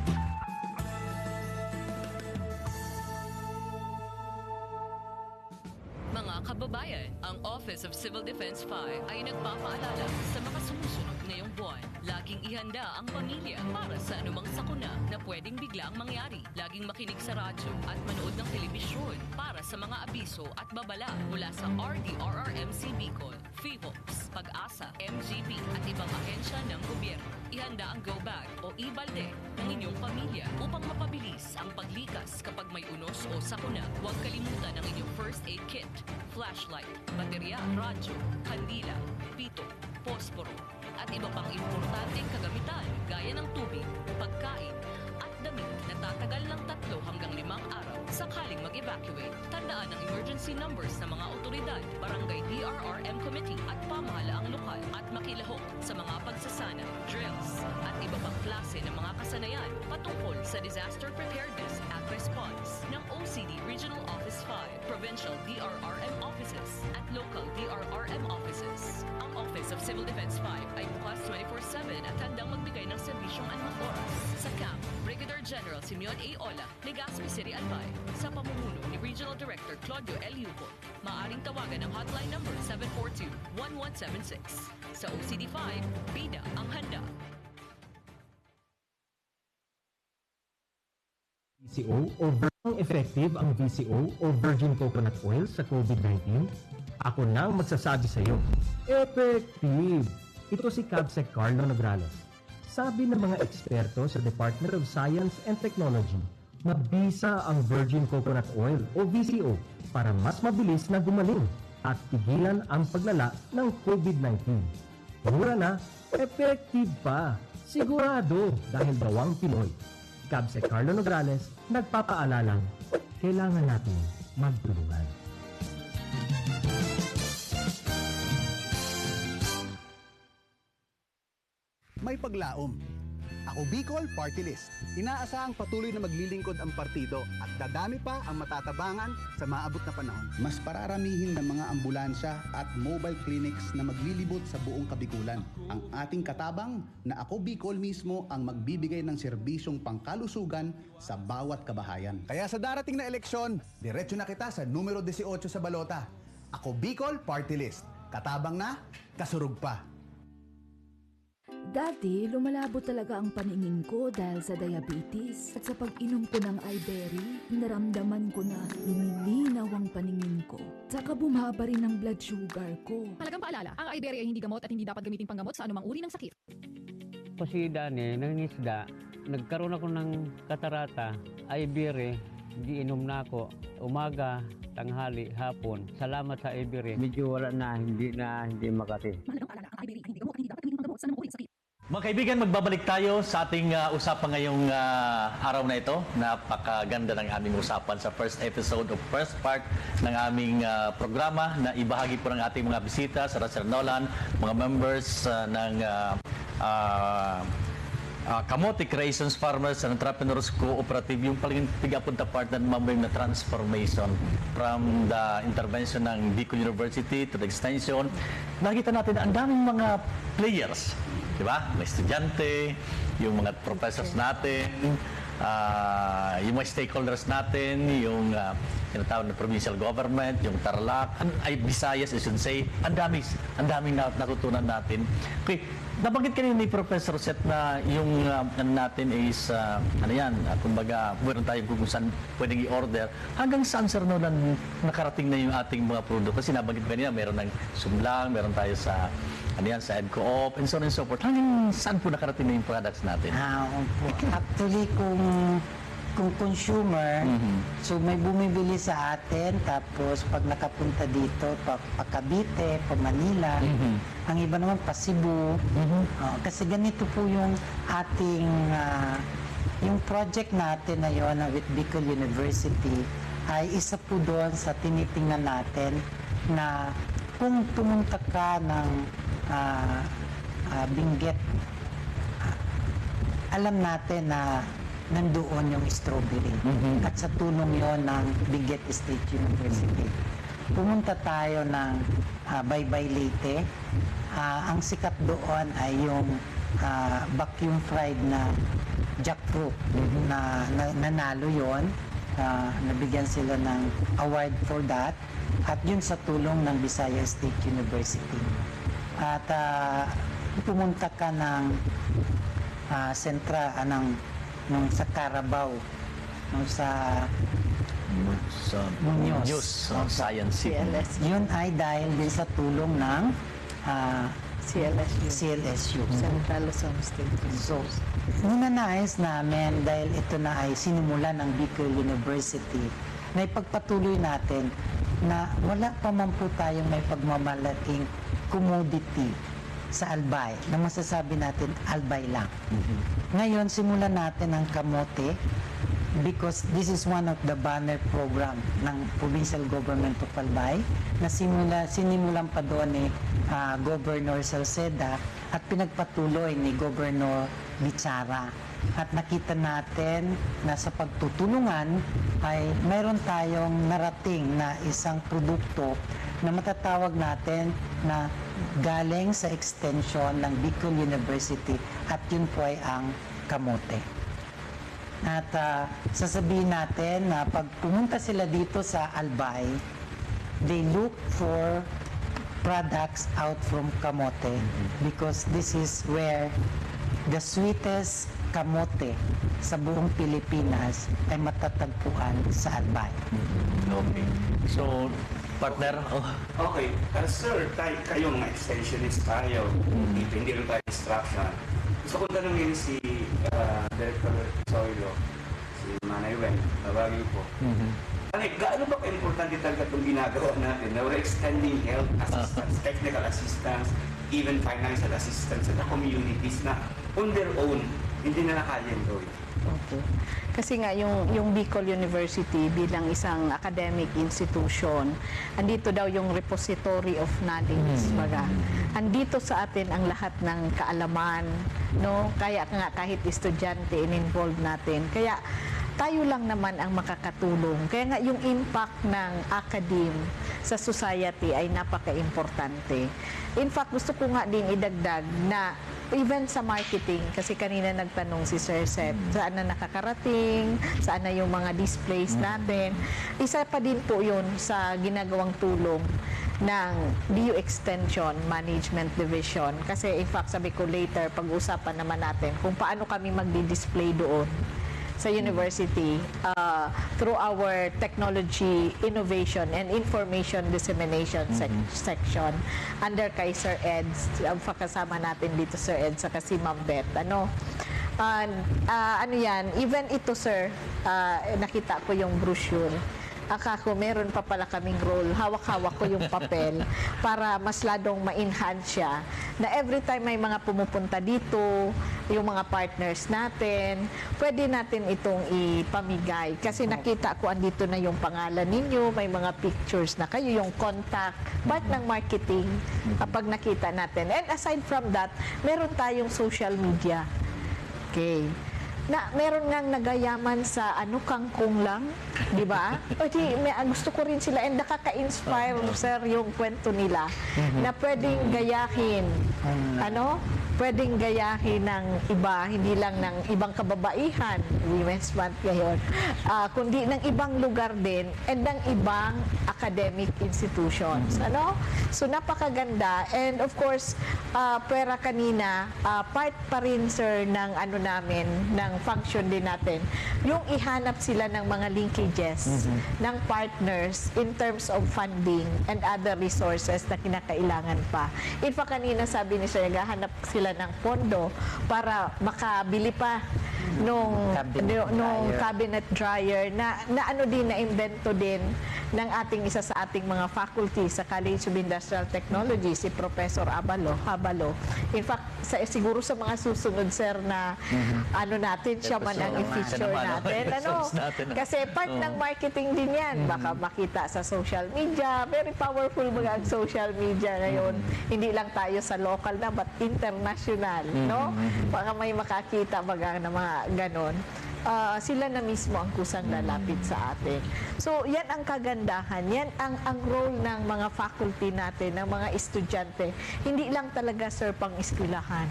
Mga kababayan, ang Office of Civil Defense 5 ay nagpapaalala sa mga sumusunod ngayong buwan. Laging ihanda ang pamilya para sa anumang sakuna na pwedeng biglang mangyari. Laging makinig sa radyo at manood ng telebisyon para sa mga abiso at babala mula sa RDRRMC Bicol, FIVOX, Pag-asa, MGB at ibang ahensya ng gobyerno. Ihanda ang go bag o e-balde ng inyong pamilya upang mapabilis ang paglikas kapag may unos o sakuna. Huwag kalimutan ang inyong first aid kit, flashlight, baterya, radyo, kandila, pito, posporo, at iba pang importanteng kagamitan gaya ng tubig, pagkain, at damit na tatagal ng 3 hanggang 5 araw sakaling mag-evacuate. Tandaan ang emergency numbers ng mga otoridad, barangay DRRM committee at pamahalaang lokal at makilahok sa mga pagsasana, drills, at iba pang klase ng mga kasanayan patungkol sa disaster preparedness at response ng OCD Regional Office 5, Provincial DRRM offices at local DRRM offices. Ang Office of Civil Defense 5 ay bukas 24/7 at handang magbigay ng serbisyong anumang oras sa Camp Brigadier General Simeon A. Ola, Legazpi City, Albay, sa pamumuno ni Regional Director Claudio L. Yuko. Maaring tawagan ang hotline number 742-1176. Sa OCD5, bida ang handa. VCO o effective ang VCO o virgin coconut oil sa COVID-19? Ako na ang magsasabi sa iyo. Effective! Ito si Cabsec Carlo Nograles. Sabi ng mga eksperto sa Department of Science and Technology, mabisa ang virgin coconut oil o VCO para mas mabilis na gumaling at tigilan ang paglala ng COVID-19. Mura na, effective pa, sigurado dahil bawang Pinoy. Cabsec Carlo Nograles, nagpapaalalang kailangan natin magtulungan. May paglaom. Ako Bicol Party List. Inaasahang patuloy na maglilingkod ang partido at dadami pa ang matatabangan sa maabot na panahon. Mas pararamihin ng mga ambulansya at mobile clinics na maglilibot sa buong Kabikulan. Ang ating katabang na Ako Bicol mismo ang magbibigay ng serbisyong pangkalusugan sa bawat kabahayan. Kaya sa darating na eleksyon, diretso na kita sa numero 18 sa balota. Ako Bicol Party List. Katabang na, kasurug pa. Dati, lumalabo talaga ang paningin ko dahil sa diabetes. At sa pag-inom ko ng iBerry, naramdaman ko na lumilinaw ang paningin ko. Saka bumaba rin ang blood sugar ko. Malagang paalala, ang iBerry ay hindi gamot at hindi dapat gamitin panggamot sa anumang uri ng sakit. Ako si Dani, nangingisda. Nagkaroon ako ng katarata, iBerry, giinom na ako. Umaga, tanghali, hapon. Salamat sa iBerry. Medyo wala na, hindi makati. Malagang paalala, ang iBerry ay hindi gamot at hindi dapat gamitin panggamot sa anumang uri ng sakit. Mga kaibigan, magbabalik tayo sa ating usapan ngayong araw na ito. Napakaganda ng aming usapan sa first episode of first part ng aming programa na ibahagi po ng ating mga bisita sa Sir Nolan, mga members ng Kamote Creations Farmers and Entrepreneurs Cooperative, yung paling pigapunta part ng mambay na transformation from the intervention ng Bicol University to the extension. Nakita natin na ang daming mga players, di ba? Mga estudyante, yung mga professors natin, yung mga stakeholders natin, yung tinatawag na provincial government, yung Tarlac, ay Visayas, I should say, ang daming natutunan natin. Okay, nabanggit kanina ni Professor Seth na yung natin is, kumbaga, meron tayo kung saan pwedeng i-order. Hanggang saan, Sir Nolan, nakarating na yung ating mga produkto? Kasi nabanggit kanina, meron ng Sumlang, meron tayo sa sa EdCoop, and so on and so forth. Hanggang saan po nakarating na yung products natin? Actually, kung consumer, so may bumibili sa atin, tapos pag nakapunta dito, pa Cavite, pa Manila, ang iba naman pa Cebu. Kasi ganito po yung ating, yung project natin na yun with Bicol University, ay isa po doon sa tinitingnan natin na kung pumunta ka ng Benguet, alam natin na nandoon yung strawberry. At sa tulong yon ng Benguet State University. Pumunta tayo ng Baybay Leyte. Ang sikat doon ay yung vacuum fried na jackfruit na nanalo yon. Nabigyan sila ng award for that. At yun sa tulong ng Visayas State University. At pumunta ka ng sa Carabao, sa Muñoz, Science City. Yun ay dahil din sa tulong ng CLSU. Central Luzon State. So, ninanais namin dahil ito na ay sinimula ng Bicol University na ipagpatuloy natin na wala pa man po tayong may pagmamalaking commodity sa albay, na masasabi natin albay lang. Ngayon, simulan natin ang kamote because this is one of the banner program ng Provincial Government of Albay na sinimulan pa doon ni Governor Salceda at pinagpatuloy ni Governor Bichara. At nakita natin na sa pagtutulungan ay mayroon tayong narating na isang produkto na matatawag natin na galing sa extension ng Bicol University at yun po ay ang kamote. At sasabihin natin na pag pumunta sila dito sa Albay, they look for products out from kamote because this is where the sweetest kamote sa buong Pilipinas ay matatagpuan sa Albay. Okay. So, partner? Okay. Sir, kayo mga extensionist tayo. Hindi rin tayo instruction. Gusto kong tanongin si Director Soilo, si Manay Wen, nabagi po. Gaano ba ka-importante talaga itong ginagawa natin na we're extending health assistance, technical assistance, even financial assistance sa communities na on their own, hindi na nakaya yung gawin? Okay. Kasi nga yung Bicol University bilang isang academic institution, andito daw yung repository of knowledge, baga. Andito sa atin ang lahat ng kaalaman, no? Kaya nga kahit estudyante in-involve natin. Kaya tayo lang naman ang makakatulong. Kaya nga yung impact ng academe sa society ay napaka-importante. In fact, gusto ko nga din idagdag na even sa marketing, kasi kanina nagtanong si Sir Sep, saan na nakakarating, saan na yung mga displays natin. Isa pa din po yun sa ginagawang tulong ng BU Extension Management Division. Kasi in fact, sabi ko later, pag-usapan naman natin kung paano kami magdi-display doon sa university through our Technology Innovation and Information Dissemination section under kay Sir Ed. Kasama natin dito Sir Ed sa si Ma'am Beth. Ano yan, even ito sir, nakita ko yung brochure. Akako, meron pa pala kaming role. Hawak-hawak ko yung papel para mas ladong ma-enhance siya. Na every time may mga pumupunta dito, yung mga partners natin, pwede natin itong ipamigay. Kasi nakita ko andito na yung pangalan ninyo, may mga pictures na kayo, yung contact, part ng marketing kapag nakita natin. And aside from that, meron tayong social media. Okay. Na meron ngang nagayaman sa kangkong lang, di ba? Gusto ko rin sila and nakaka-inspire sir yung kwento nila na pwedeng gayahin, pwedeng gayahin ng iba, hindi lang ng ibang kababaihan, Women's Month ngayon, kundi ng ibang lugar din and ng ibang academic institutions. So napakaganda and of course, pera kanina, part pa rin sir ng namin, ng function din natin, yung ihanap sila ng mga linkages ng partners in terms of funding and other resources na kinakailangan pa. In fact, kanina sabi ni Sir, hanap sila ng pondo para makabili pa nung cabinet dryer na na-invento din ng isa sa ating mga faculty sa College of Industrial Technology, si Professor Habalo. In fact, siguro sa mga susunod sir na natin siya man ang i-feature natin. Kasi part ng marketing din yan. Baka makita sa social media. Very powerful mga ang social media ngayon. Hindi lang tayo sa local na, but international. Baka may makakita na mga ganon. Sila na mismo ang kusang lalapit sa atin. So, yan ang kagandahan. Yan ang role ng mga faculty natin, ng mga estudyante. Hindi lang talaga, sir, pang-eskwelahan.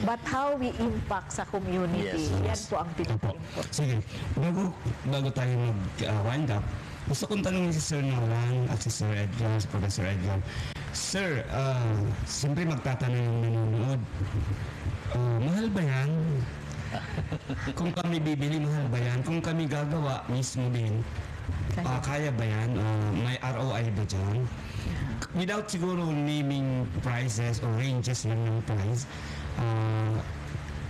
But how we impact sa community. Yan po ang pinaka-important. Sige, bago tayo mag-wind up, gusto kong tanongin si Sir Nolan at si Sir Edgar, si Professor Edgar. Sir, siyempre magtatanong yung nanonood. Mahal ba yan? Kung kami bibili, mahal ba yan? Kung kami gagawa mismo din, kaya ba yan? May ROI ba dyan? Without siguro naming prices or ranges lang ng price,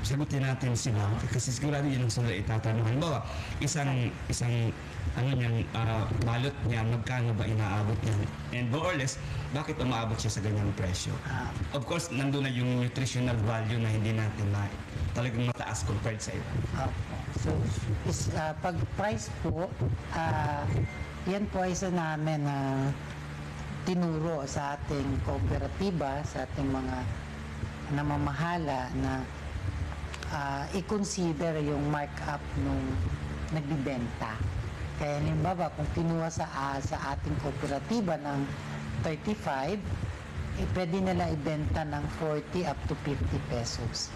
sagutin natin sila kasi sigurado yun ang sila itatanong. Halimbawa, isang balot niya, magkano ba inaabot niya? And more or less, bakit umaabot siya sa ganyang presyo? Of course, nandun na yung nutritional value na hindi natin talagang mataas compared sa iba. So, pag price po, yan po ay isa namin na tinuro sa ating kooperatiba, sa ating mga namamahala na i-consider yung markup nung nagbibenta. Kaya halimbawa, kung kinuha sa ating kooperatiba ng 35, pwede nila ibenta ng 40 up to 50 pesos.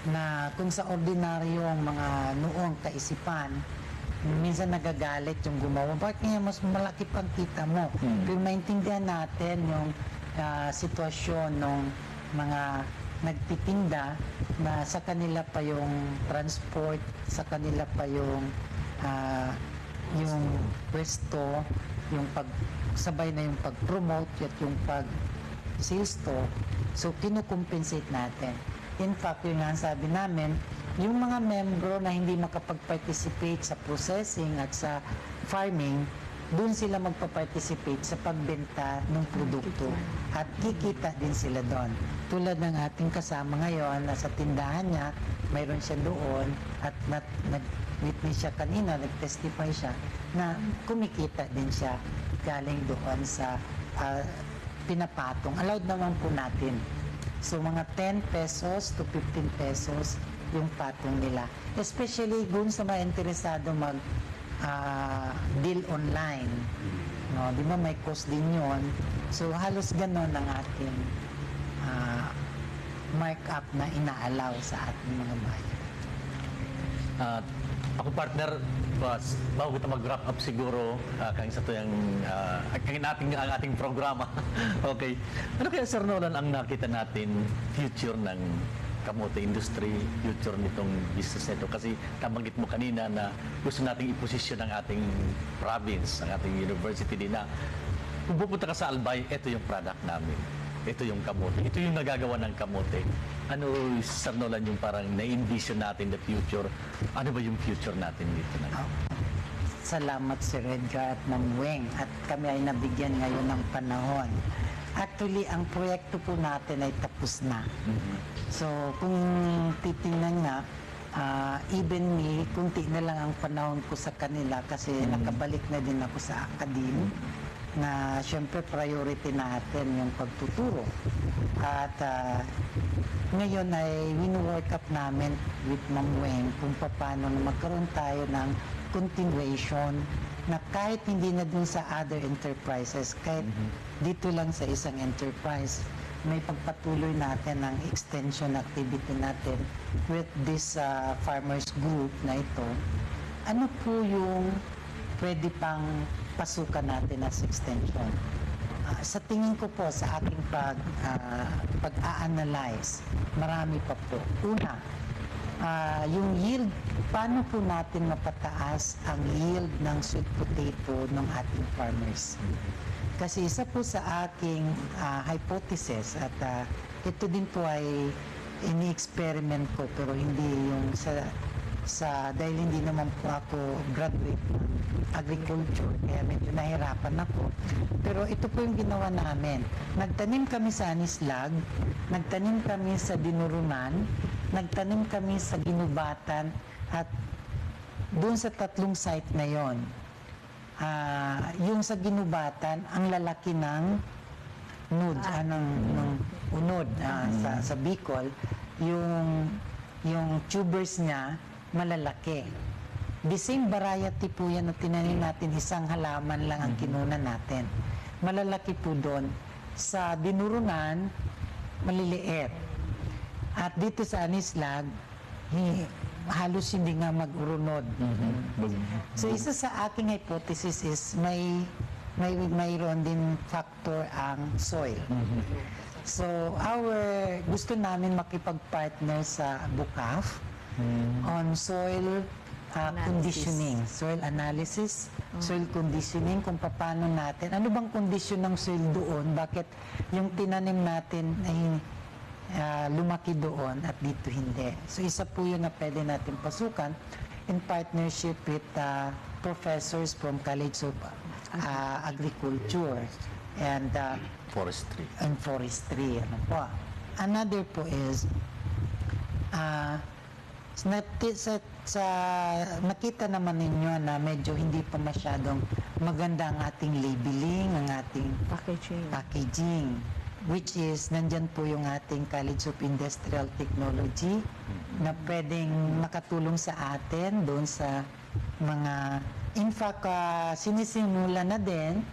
Na kung sa ordinaryong mga noong kaisipan, minsan nagagalit yung gumawa, bakit kaya mas malaki pang kita mo? Pero maintindihan natin yung sitwasyon ng mga nagtitinda na sa kanila pa yung transport, sa kanila pa yung pwesto, yung pagsabay na yung pag-promote at yung pag-sales to. So, kinukompensate natin. In fact, yun nga sabi namin, yung mga membro na hindi makapag-participate sa processing at sa farming, doon sila magpa-participate sa pagbenta ng produkto at kikita din sila doon. Tulad ng ating kasama ngayon na sa tindahan niya, mayroon siya doon at nag-witness siya kanina, nag-testify siya na kumikita din siya galing doon sa pinapatong. Allowed naman po natin. So mga 10 pesos to 15 pesos yung patong nila. Especially kung sa mga interesado deal online. No, di ba may cost din yun? So halos ganon ang ating markup na inaalaw sa ating mga bayan. Ako partner, bago kita mag-wrap up siguro, kaya sa ito ang ating programa. Okay. Ano kaya Sir Nolan ang nakita natin future ng kamote industry, future nitong business nito? Kasi nabanggit mo kanina na gusto nating iposisyon ang ating province, ang ating university din na kung pupunta ka sa Albay, ito yung product namin. Ito yung kamote. Ito yung nagagawa ng kamote. Ano, Sir Nolan, yung parang na-envision natin the future? Ano ba yung future natin dito? Salamat Sir Edgar at Ma'am Weng. At kami ay nabigyan ngayon ng panahon. Actually, ang proyekto po natin ay tapos na. So, kung titingnan nga, even me, kunti na lang ang panahon ko sa kanila kasi nakabalik na din ako sa academe na syempre priority natin yung pagtuturo. At ngayon ay wino-work up namin with Ma'am Weng kung paano na magkaroon tayo ng continuation na kahit hindi na dun sa other enterprises, kahit dito lang sa isang enterprise, may pagpatuloy natin ng extension activity natin with this farmers group na ito. Ano po yung pwede pang pasukan natin as extension? Sa tingin ko po, sa aking pag-a-analyze, marami pa po. Una, yung yield, paano po natin mapataas ang yield ng sweet potato ng ating farmers? Kasi isa po sa aking hypothesis at ito din po ay ini-experiment ko pero hindi yung dahil hindi naman po ako graduate ng agriculture kaya medyo nahirapan ako. Pero ito po yung ginawa namin. Nagtanim kami sa Anislag, nagtanim kami sa Dinurunan, nagtanim kami sa Ginubatan at doon sa 3 site na yon. Yung sa Ginubatan, ang lalaki ng unod sa Bicol, yung tubers niya malalaki. The same variety po yan na tinanim natin, isang halaman lang ang kinunan natin. Malalaki po doon. Sa Dinurunan, maliliit. At dito sa Anislag, halos hindi nga mag-urunod. So isa sa aking hypothesis is mayroon din factor ang soil. So gusto namin makipag-partner sa BUCAF on soil conditioning, soil analysis, soil conditioning, kung paano natin, ano bang kondisyon ng soil doon, bakit yung tinanim natin ay lumaki doon at dito hindi. So isa po yun na pwede natin pasukan in partnership with professors from College of Agriculture and Forestry. And forestry. Ano po. Another po is nakita naman ninyo na medyo hindi pa masyadong maganda ang ating labeling, ang ating packaging, which is nandyan po yung ating College of Industrial Technology na pwedeng makatulong sa atin doon sa mga, in fact, sinisimula na din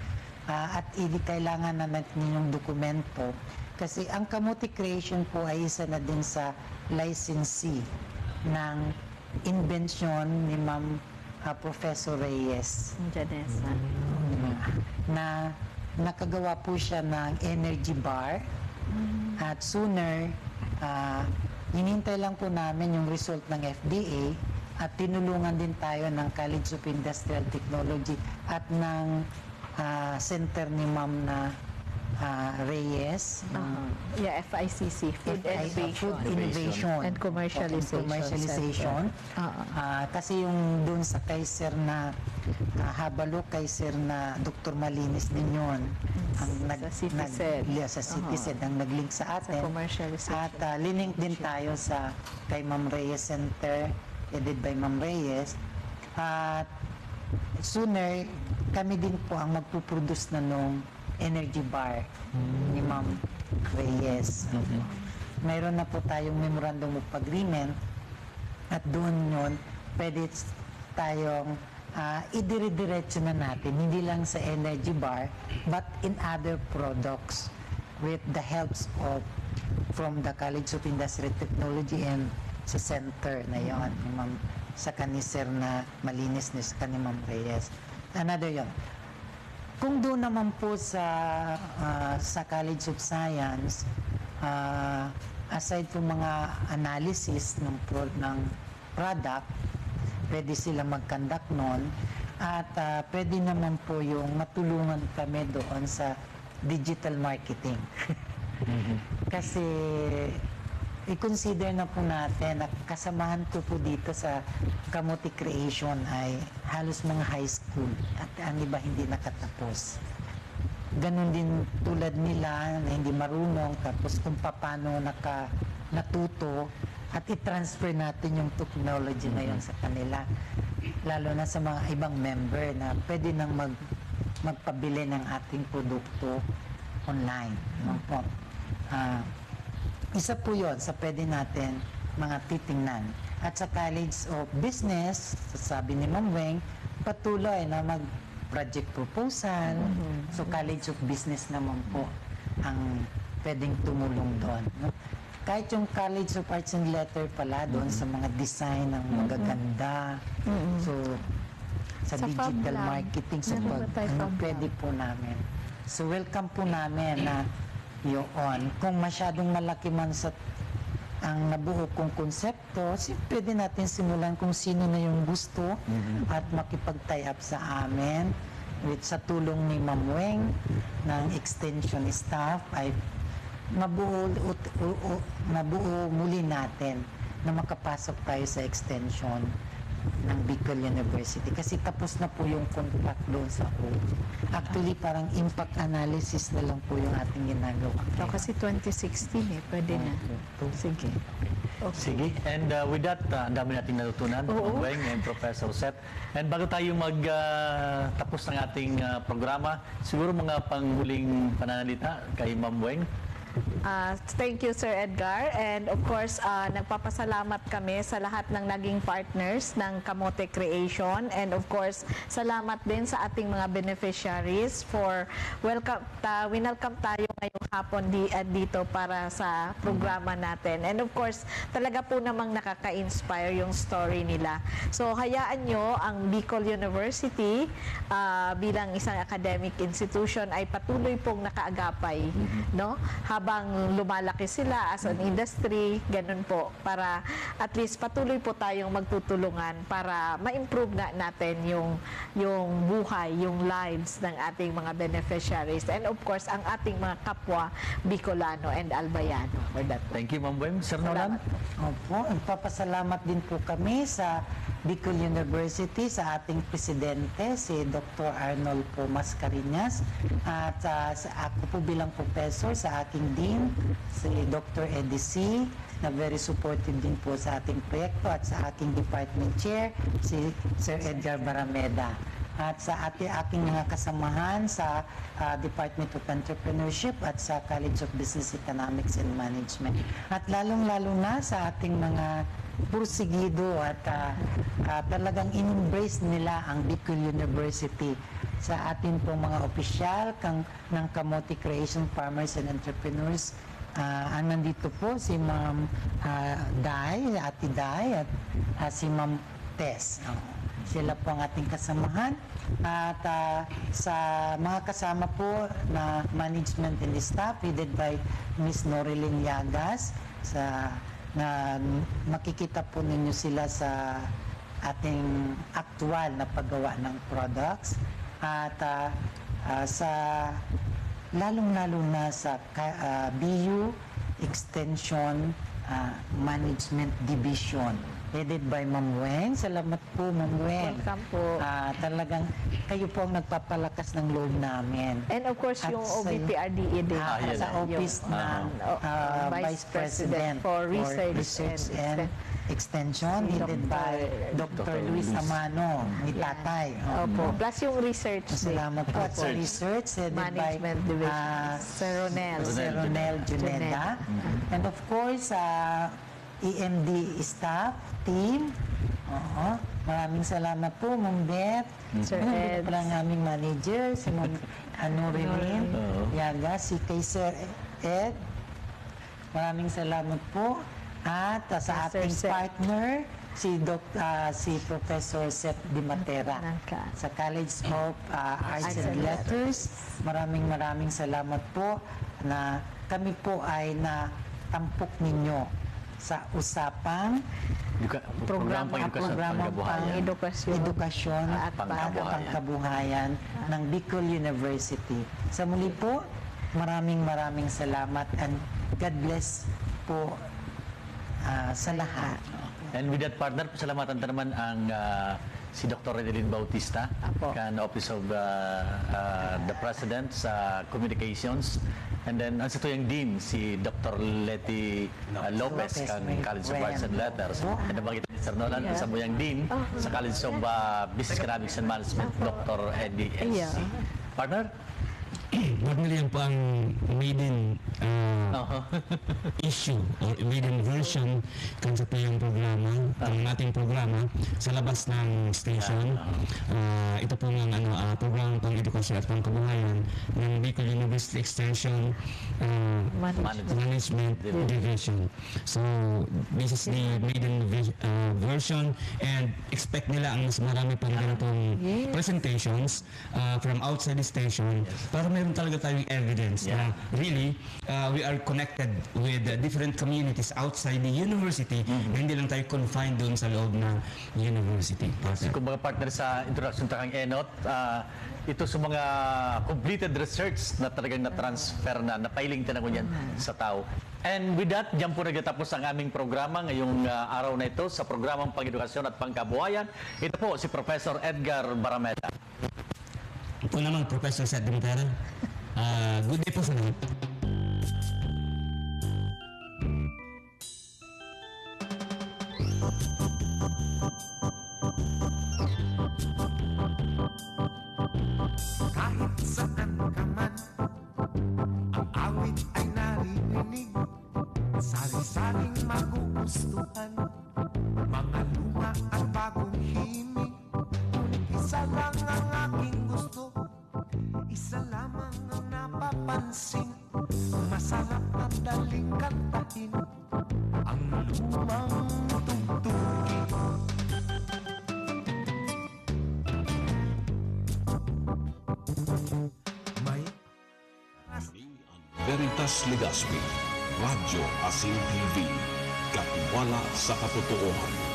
at kailangan na natin yung dokumento kasi ang Kamote Creation po ay isa na din sa licensee ng invention ni Ma'am Professor Reyes. Janessa. Na nakagawa po siya ng energy bar at sooner hinintay lang po namin yung result ng FDA at tinulungan din tayo ng College of Industrial Technology at ng center ni Ma'am na Reyes, Yeah, FICC, Food Innovation. Food Innovation and Commercialization. Commercialization. Kasi yung doon sa kay Sir na Habalo, kay Sir na Dr. Malinis din yun. Ang Sa Citizen. Sa Citizen, ang nag-link sa atin. Sa commercialization. At lilink din tayo sa kay Ma'am Reyes Center, headed by Ma'am Reyes. At sooner, kami din po ang magpuproduce na nung energy bar ni Ma'am Reyes. Mayroon na po tayong memorandum of agreement at doon yun, pwede tayong idire-diretso na natin, hindi lang sa energy bar, but in other products with the helps of from the College of Industrial Technology and sa center na yon, sa kanisir na Malinis ni sa ni Ma'am Reyes. Another yon. Kung doon naman po sa College of Science, aside po mga analysis ng product, pwede sila mag-conduct nun at pwede naman po yung matulungan kami doon sa digital marketing. Kasi i-consider na po natin na kasamahan ko po dito sa Kamote Creation ay halos mga high school at ang iba hindi nakatapos. Ganon din tulad nila na hindi marunong tapos kung paano natuto at i-transfer natin yung technology na yun sa kanila. Lalo na sa mga ibang member na pwede nang magpabili ng ating produkto online. Isa po yun sa pwede natin mga titingnan. At sa College of Business, sabi ni Ma'am Weng, patuloy na mag-project proposal. So College of Business naman po ang pwedeng tumulong doon. Kahit yung College of Arts and Letters pala doon sa mga design ng magaganda. So sa digital marketing, sa pwede po namin. So welcome po namin na yun. Kung masyadong malaki man sa ang nabuo kong konsepto, pwede natin simulan kung sino na yung gusto at makipag-tie up sa amin with sa tulong ni Ma'am Weng ng extension staff ay mabuo muli natin na makapasok tayo sa extension ng Bicol University kasi tapos na po yung contract doon sa OOD. Actually, parang impact analysis na lang po yung ating ginagawa. So, kasi 2016 pwede na. Sige. Okay. Sige. And with that, ang dami natin natutunan, Ma'am Weng and Professor Seth. And bago tayo tapos ng ating programa, siguro mga panghuling pananalita kay Ma'am Weng. Thank you, Sir Edgar. And of course, nagpapasalamat kami sa lahat ng naging partners ng Kamote Creation. And of course, salamat din sa ating mga beneficiaries for welcome tayo ngayong hapon dito para sa programa natin. And of course, talaga po namang nakaka-inspire yung story nila. So, hayaan nyo ang Bicol University bilang isang academic institution ay patuloy pong nakaagapay, no? Habang lumalaki sila as an industry, ganun po, para at least patuloy po tayong magtutulungan para ma-improve natin yung buhay, yung lives ng ating mga beneficiaries and of course, ang ating mga kapwa Bicolano and Albayano. Thank you, Ma'am Weng. Sir Nolan? Opo, nagpapasalamat din po kami sa Bicol University, sa ating presidente, si Dr. Arnold po Mascareñas, at ako po bilang professor sa aking dean, si Dr. Eddie C., na very supportive din po sa ating proyekto, at sa aking department chair, si Sir Edgar Barameda. At sa aking mga kasamahan sa Department of Entrepreneurship at sa College of Business Economics and Management. At lalong-lalo na sa ating mga pursigido at talagang in-embrace nila ang Bicol University sa ating pong mga opisyal ng Kamote Creation Farmers and Entrepreneurs. Nandito po si Ma'am Day, Ate Day at si Ma'am Tess. Sila po ang ating kasamahan at sa mga kasama po na management and staff headed by Ms. Norilyn Llagas na makikita po ninyo sila sa ating aktual na paggawa ng products at sa lalong-lalo na sa BU Extension Management Division, headed by Ma'am Weng. Salamat po, Ma'am Weng. Welcome po. Talagang kayo po ang nagpapalakas ng loob namin. And of course, At yung sa- OBPRDE din. sa office ng Vice President for Research and Extension, headed by Dr. Luis Amano, ni Tatay. Opo. Plus yung research din. Salamat po. At sa research, headed by Management Division. Sir Ronel Juneda. And of course, EMD staff, team. Maraming salamat po, Ma'am Beth. Sir Ed. Ed. Pala ng aming manager, si Ma'am Rilin Yaga, si kay Sir Ed. Maraming salamat po. At sa Sir ating Seth. partner, si Professor Seth Di Matera sa College of Arts and Letters. Maraming salamat po na kami po ay natampok ninyo sa usapang programang edukasyon at pangkabuhayan ng Bicol University. Sa muli po, maraming salamat and God bless po sa lahat. And with that, partner, pasalamatan ta naman ang si Dr. Redelin Bautista, kan Office of the President sa Communications. And then, ang sa tuyang Dean, si Dr. Letty Lopez, kan College of Arts and Letters. And nabanggit ni Sir Nolan, sa muyang Dean, sa College of Business Economics and Management, Dr. Eddie S. Partner? Normally yan po ang maiden issue or maiden version kan sa tuyong programa, ang ating programa sa labas ng station. Ito po ng programa pang edukasyon at pangkabuhayan ng Bicol University Extension Management Division. So this is the maiden version, and expect nila ang mas marami pang ganitong presentations from outside the station para meron talaga tayong evidence na really we are connected with different communities outside the university, na hindi lang tayo confined doon sa loob ng university. Kung mga partner sa introduction takang Enot, ito sa mga completed research na talagang na-transfer na, napailing tinangon yan sa tao. And with that, diyan po nagtatapos ang aming programa ngayong araw na ito sa programang Pang-edukasyon at Pangkabuhayan. Ito po si Professor Edgar Barameda. Po naman, Professor Seth Di Matera. Good day po sa lahat. Kahit saan ka man, ang awit ay naririnig. Sari-saring magugustuhan, mga luma at bagong himig. Isa lang ang aking gusto, isa lamang ang napapansin. Masarap at daling kantahin ang lumang tugtugin. Veritas Legazpi, Radyo Asin TV, katiwala sa katotohanan.